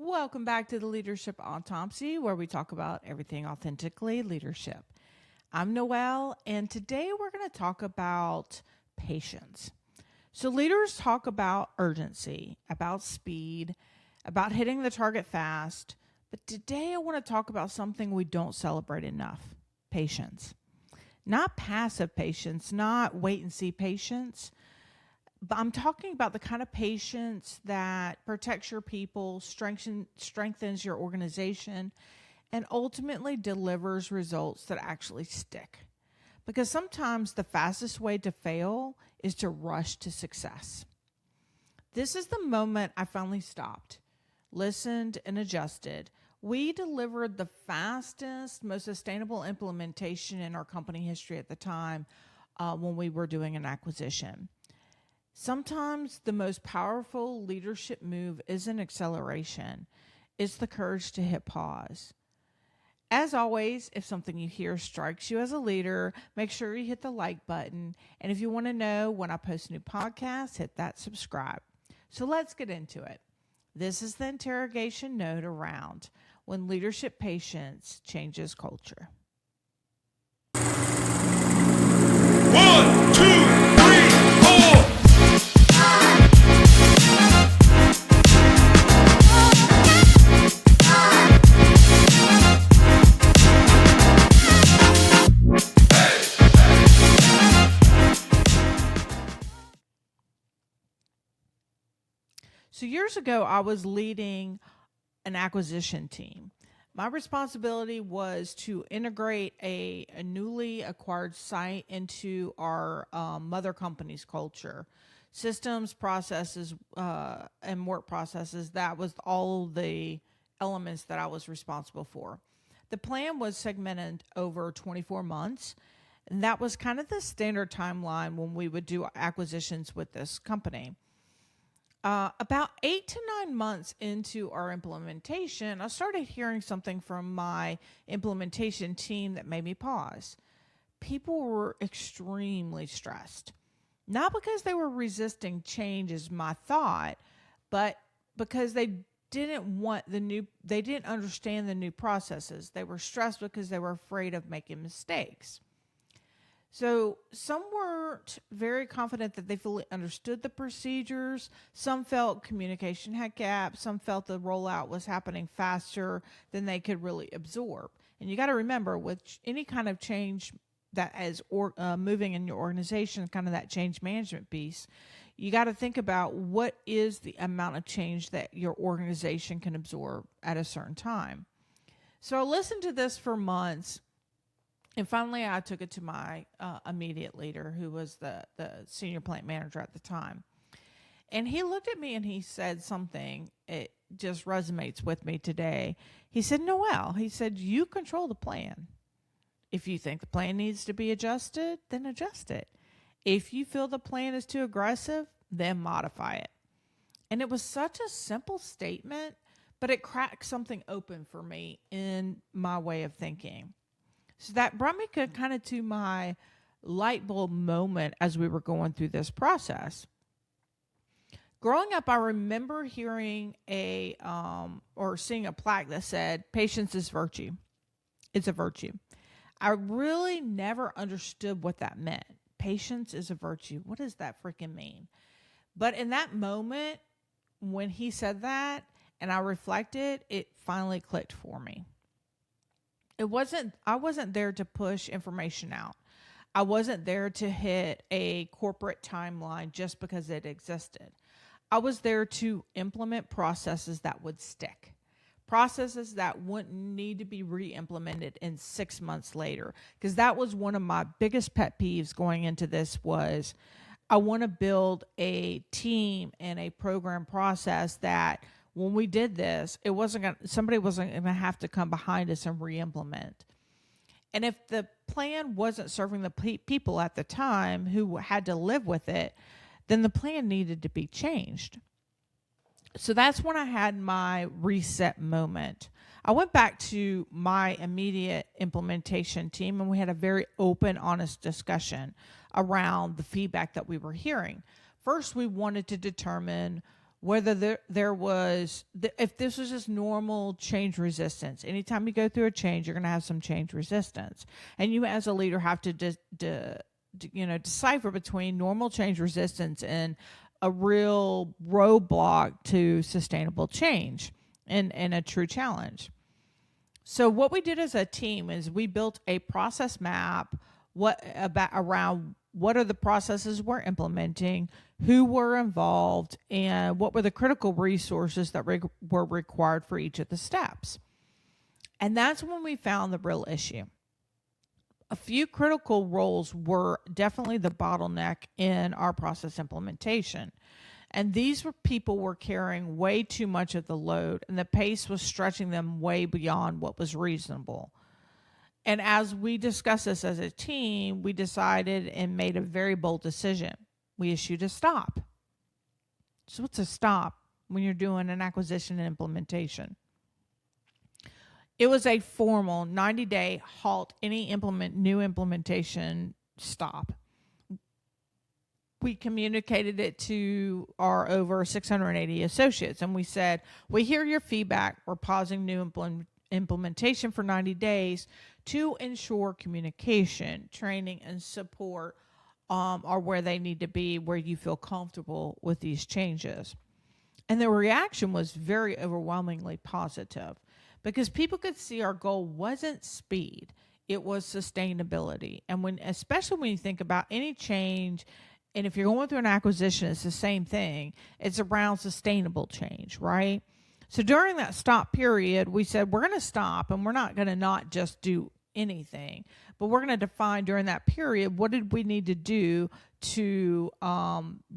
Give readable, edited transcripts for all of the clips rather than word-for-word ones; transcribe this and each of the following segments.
Welcome back to the Leadership Autopsy, where we talk about everything authentically leadership. I'm Noelle, and today we're going to talk about patience. So leaders talk about urgency, about speed, about hitting the target fast, but today I want to talk about something we don't celebrate enough: patience. Not passive patience, not wait and see patience, but I'm talking about the kind of patience that protects your people, strengthens your organization, and ultimately delivers results that actually stick. Because sometimes the fastest way to fail is to rush to success. This is the moment I finally stopped, listened, and adjusted. We delivered the fastest, most sustainable implementation in our company history at the time when we were doing an acquisition. Sometimes the most powerful leadership move isn't acceleration, it's the courage to hit pause. As always, if something you hear strikes you as a leader, make sure you hit the like button. And if you want to know when I post new podcasts, hit that subscribe. So let's get into it. This is the interrogation note around when leadership patience changes culture. 1, 2, 3, 4. So years ago, I was leading an acquisition team. My responsibility was to integrate a newly acquired site into our mother company's culture, systems, processes, and work processes. That was all the elements that I was responsible for. The plan was segmented over 24 months, and that was kind of the standard timeline when we would do acquisitions with this company. About 8 to 9 months into our implementation, I started hearing something from my implementation team that made me pause. People were extremely stressed, not because they were resisting change as my thought, but because they didn't understand the new processes. They were stressed because they were afraid of making mistakes. So some weren't very confident that they fully understood the procedures. Some felt communication had gaps. Some felt the rollout was happening faster than they could really absorb. And you got to remember, with any kind of change that is moving in your organization, kind of that change management piece, you got to think about what is the amount of change that your organization can absorb at a certain time. So I listened to this for months. And finally, I took it to my immediate leader, who was the senior plant manager at the time. And he looked at me and he said something, it just resonates with me today. He said, Noelle, he said, you control the plan. If you think the plan needs to be adjusted, then adjust it. If you feel the plan is too aggressive, then modify it. And it was such a simple statement, but it cracked something open for me in my way of thinking. So that brought me kind of to my light bulb moment as we were going through this process. Growing up, I remember hearing or seeing a plaque that said, patience is virtue. It's a virtue. I really never understood what that meant. Patience is a virtue. What does that freaking mean? But in that moment, when he said that and I reflected, it finally clicked for me. I wasn't there to push information out. I wasn't there to hit a corporate timeline just because it existed. I was there to implement processes that would stick. Processes that wouldn't need to be re-implemented in 6 months later. Because that was one of my biggest pet peeves going into this was I want to build a team and a program process that when we did this, somebody wasn't going to have to come behind us and re-implement. And if the plan wasn't serving the people at the time who had to live with it, then the plan needed to be changed. So that's when I had my reset moment. I went back to my immediate implementation team and we had a very open, honest discussion around the feedback that we were hearing. First, we wanted to determine whether there was, if this was just normal change resistance. Anytime you go through a change, you're going to have some change resistance. And you as a leader have to decipher between normal change resistance and a real roadblock to sustainable change and a true challenge. So what we did as a team is we built a process map around what are the processes we're implementing, who were involved, and what were the critical resources that were required for each of the steps. And that's when we found the real issue. A few critical roles were definitely the bottleneck in our process implementation. And these people were carrying way too much of the load, and the pace was stretching them way beyond what was reasonable. And as we discussed this as a team, we decided and made a very bold decision. We issued a stop. So what's a stop when you're doing an acquisition and implementation? It was a formal 90-day halt any new implementation stop. We communicated it to our over 680 associates, and we said, we hear your feedback. We're pausing new implementation for 90 days to ensure communication, training, and support are where they need to be, where you feel comfortable with these changes. And the reaction was very overwhelmingly positive because people could see our goal wasn't speed, it was sustainability. And especially when you think about any change, and if you're going through an acquisition, it's the same thing. It's around sustainable change, right? So during that stop period, we said we're going to stop, and we're not going to not just do anything, but we're going to define during that period what did we need to do to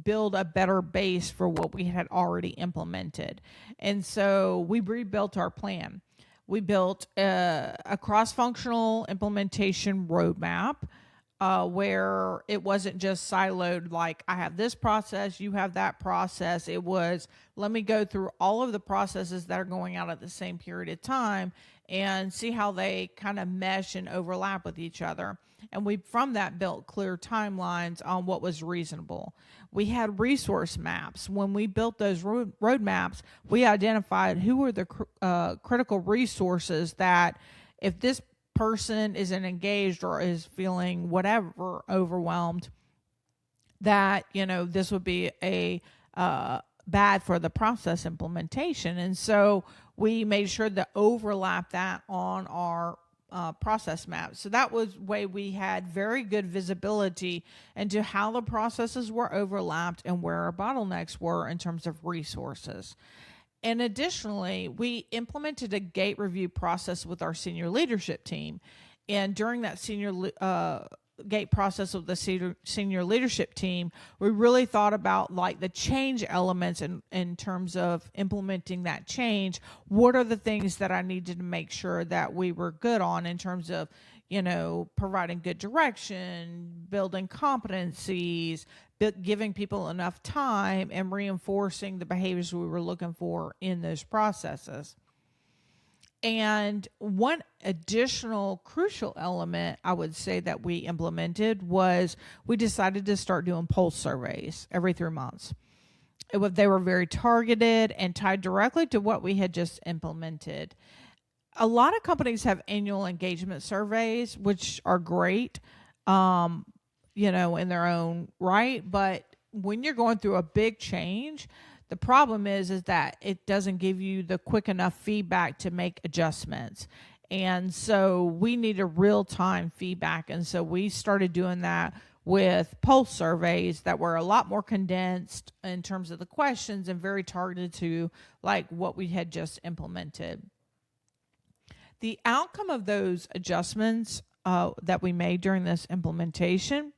build a better base for what we had already implemented. And so we rebuilt our plan. We built a cross-functional implementation roadmap where it wasn't just siloed, like I have this process, you have that process. It was, let me go through all of the processes that are going out at the same period of time and see how they kind of mesh and overlap with each other. And we, from that, built clear timelines on what was reasonable. We had resource maps. When we built those road maps, we identified who were the critical resources that if this person isn't engaged or is feeling whatever overwhelmed, that this would be a bad for the process implementation. And so we made sure to overlap that on our process map. So that was way we had very good visibility into how the processes were overlapped and where our bottlenecks were in terms of resources. And additionally, we implemented a gate review process with our senior leadership team. And during that gate process with the senior leadership team, we really thought about like the change elements in terms of implementing that change. What are the things that I needed to make sure that we were good on in terms of, providing good direction, building competencies, giving people enough time, and reinforcing the behaviors we were looking for in those processes. And one additional crucial element I would say that we implemented was we decided to start doing pulse surveys every 3 months. They were very targeted and tied directly to what we had just implemented. A lot of companies have annual engagement surveys, which are great, in their own right. But when you're going through a big change, the problem is that it doesn't give you the quick enough feedback to make adjustments. And so we need a real-time feedback. And so we started doing that with pulse surveys that were a lot more condensed in terms of the questions and very targeted to like what we had just implemented. The outcome of those adjustments that we made during this implementation,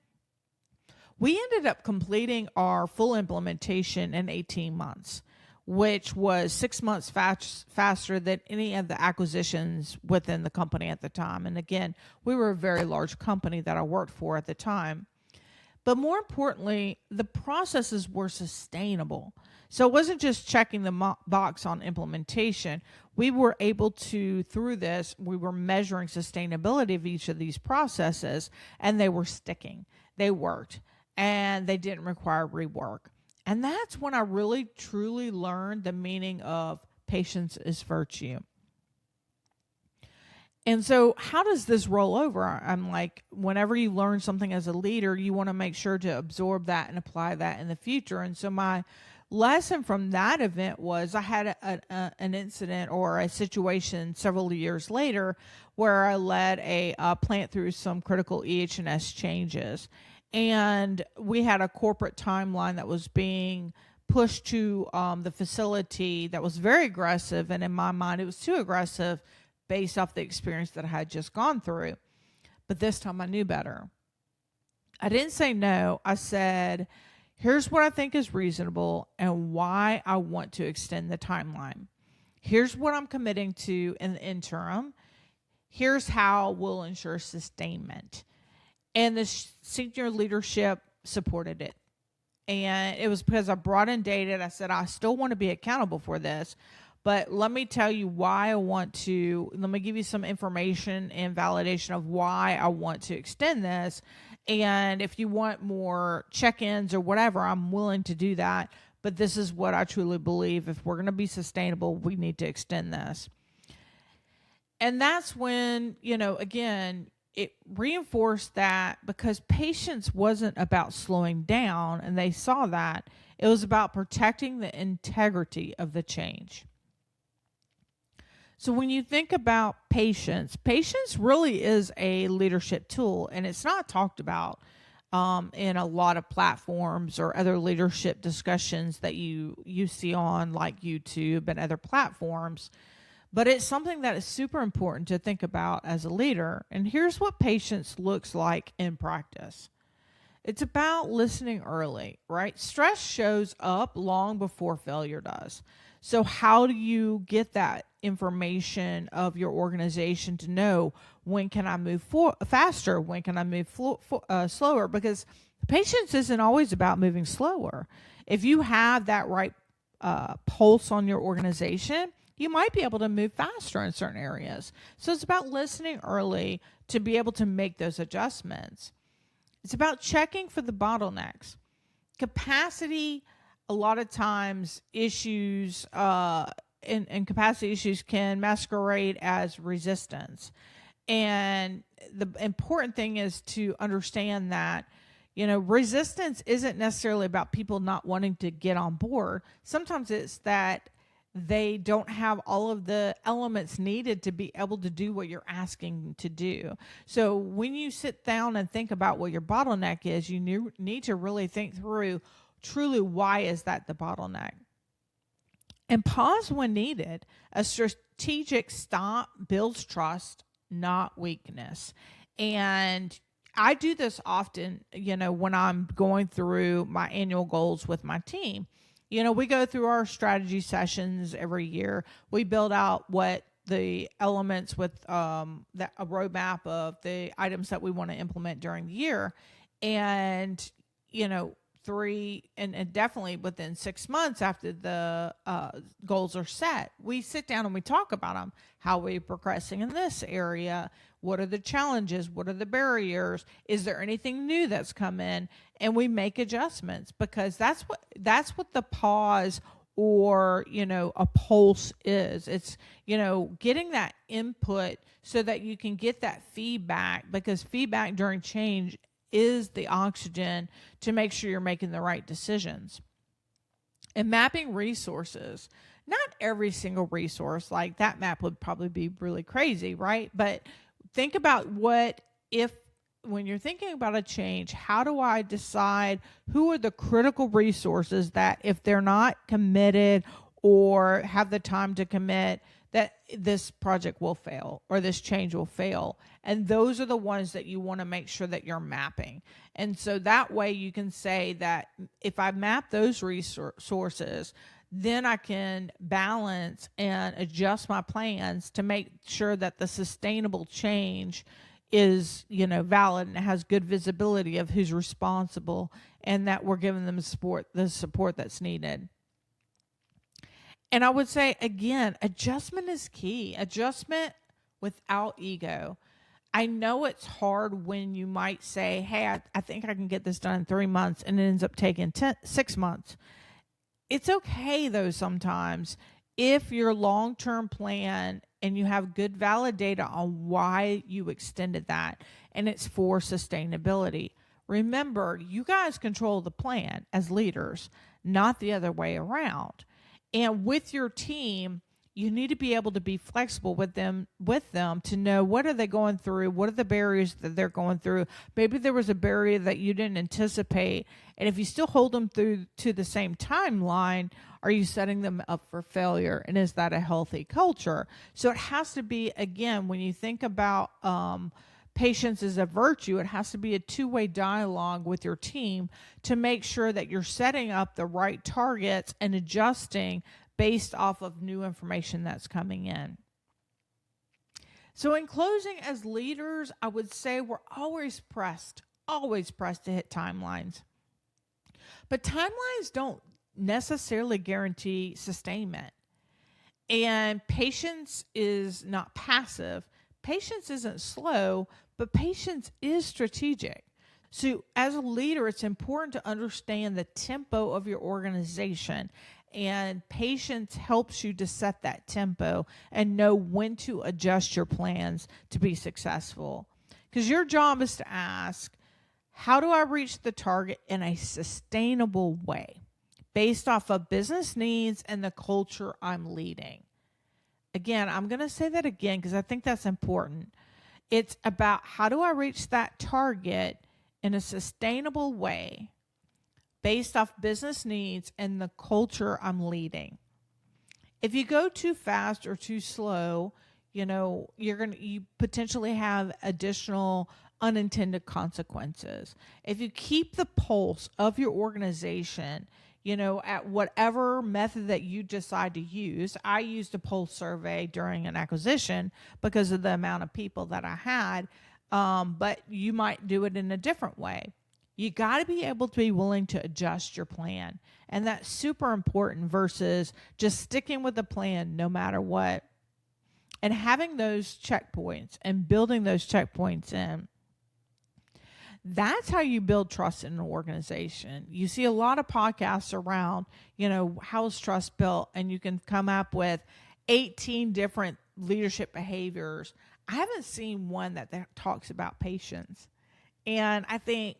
we ended up completing our full implementation in 18 months, which was 6 months faster than any of the acquisitions within the company at the time. And again, we were a very large company that I worked for at the time. But more importantly, the processes were sustainable. So it wasn't just checking the box on implementation. We were able to, through this, we were measuring sustainability of each of these processes, and they were sticking. They worked, and they didn't require rework. And that's when I really truly learned the meaning of patience is virtue. And so, how does this roll over? I'm like, whenever you learn something as a leader, you want to make sure to absorb that and apply that in the future. And so, my lesson from that event was I had an incident or a situation several years later where I led a plant through some critical EH&S changes. And we had a corporate timeline that was being pushed to the facility that was very aggressive. And in my mind, it was too aggressive based off the experience that I had just gone through. But this time I knew better. I didn't say no. I said, here's what I think is reasonable and why I want to extend the timeline. Here's what I'm committing to in the interim. Here's how we'll ensure sustainment. And the senior leadership supported it. And it was because I brought in data and I said, I still want to be accountable for this. But let me tell you why I want to, let me give you some information and validation of why I want to extend this. And if you want more check-ins or whatever, I'm willing to do that. But this is what I truly believe. If we're going to be sustainable, we need to extend this. And that's when, again, it reinforced that because patience wasn't about slowing down, and they saw that. It was about protecting the integrity of the change. So when you think about patience, patience really is a leadership tool, and it's not talked about in a lot of platforms or other leadership discussions that you see on like YouTube and other platforms. But it's something that is super important to think about as a leader. And here's what patience looks like in practice. It's about listening early, right? Stress shows up long before failure does. So how do you get that information of your organization to know when can I move faster? When can I move slower? Because patience isn't always about moving slower. If you have that right pulse on your organization, you might be able to move faster in certain areas. So it's about listening early to be able to make those adjustments. It's about checking for the bottlenecks. Capacity, a lot of times, issues and capacity issues can masquerade as resistance. And the important thing is to understand that, resistance isn't necessarily about people not wanting to get on board. Sometimes it's that they don't have all of the elements needed to be able to do what you're asking to do. So when you sit down and think about what your bottleneck is, you need to really think through truly why is that the bottleneck. And pause when needed. A strategic stop builds trust, not weakness. And I do this often, when I'm going through my annual goals with my team. We go through our strategy sessions every year. We build out what the elements with a roadmap of the items that we want to implement during the year. And, and definitely within 6 months after the goals are set, we sit down and we talk about them. How are we progressing in this area? What are the challenges? What are the barriers? Is there anything new that's come in? And we make adjustments because that's what the pause or, a pulse is. It's, getting that input so that you can get that feedback, because feedback during change is the oxygen to make sure you're making the right decisions. And mapping resources. Not every single resource, like that map would probably be really crazy, right? But think about when you're thinking about a change, how do I decide who are the critical resources that if they're not committed or have the time to commit, that this project will fail or this change will fail. And those are the ones that you want to make sure that you're mapping. And so that way you can say that if I map those resources, then I can balance and adjust my plans to make sure that the sustainable change is, valid and has good visibility of who's responsible and that we're giving them the support that's needed. And I would say, again, adjustment is key. Adjustment without ego. I know it's hard when you might say, hey, I think I can get this done in 3 months, and it ends up taking 6 months. It's okay, though, sometimes if your long term plan and you have good valid data on why you extended that and it's for sustainability. Remember, you guys control the plan as leaders, not the other way around. And with your team, you need to be able to be flexible with them to know what are they going through, what are the barriers that they're going through. Maybe there was a barrier that you didn't anticipate, and if you still hold them through to the same timeline, are you setting them up for failure, and is that a healthy culture? So it has to be, again, when you think about patience is a virtue, it has to be a two-way dialogue with your team to make sure that you're setting up the right targets and adjusting based off of new information that's coming in. So in closing, as leaders, I would say we're always pressed to hit timelines. But timelines don't necessarily guarantee sustainment. And patience is not passive. Patience isn't slow, but patience is strategic. So as a leader, it's important to understand the tempo of your organization, and patience helps you to set that tempo and know when to adjust your plans to be successful. Because your job is to ask, how do I reach the target in a sustainable way based off of business needs and the culture I'm leading? Again, I'm going to say that again because I think that's important. It's about how do I reach that target in a sustainable way based off business needs and the culture I'm leading. If you go too fast or too slow, you potentially have additional unintended consequences. If you keep the pulse of your organization, at whatever method that you decide to use. I used a pulse survey during an acquisition because of the amount of people that I had, but you might do it in a different way. You got to be able to be willing to adjust your plan. And that's super important versus just sticking with the plan no matter what. And having those checkpoints and building those checkpoints in. That's how you build trust in an organization. You see a lot of podcasts around, how is trust built? And you can come up with 18 different leadership behaviors. I haven't seen one that talks about patience. And I think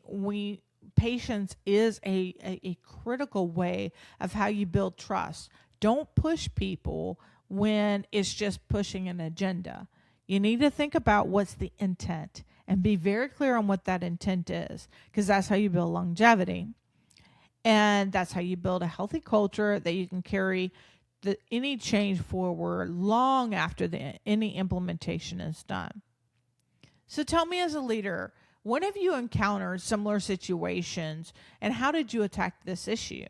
patience is a critical way of how you build trust. Don't push people when it's just pushing an agenda. You need to think about what's the intent and be very clear on what that intent is, because that's how you build longevity. And that's how you build a healthy culture that you can carry any change forward long after any implementation is done. So tell me, as a leader, when have you encountered similar situations and how did you attack this issue?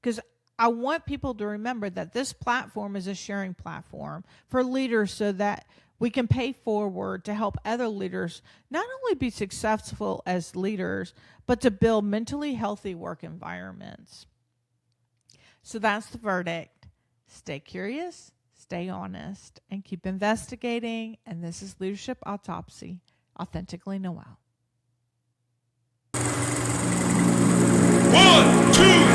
Because I want people to remember that this platform is a sharing platform for leaders so that we can pay forward to help other leaders not only be successful as leaders, but to build mentally healthy work environments. So that's the verdict. Stay curious, stay honest, and keep investigating. And this is Leadership Autopsy, Authentically Noel. 1, 2,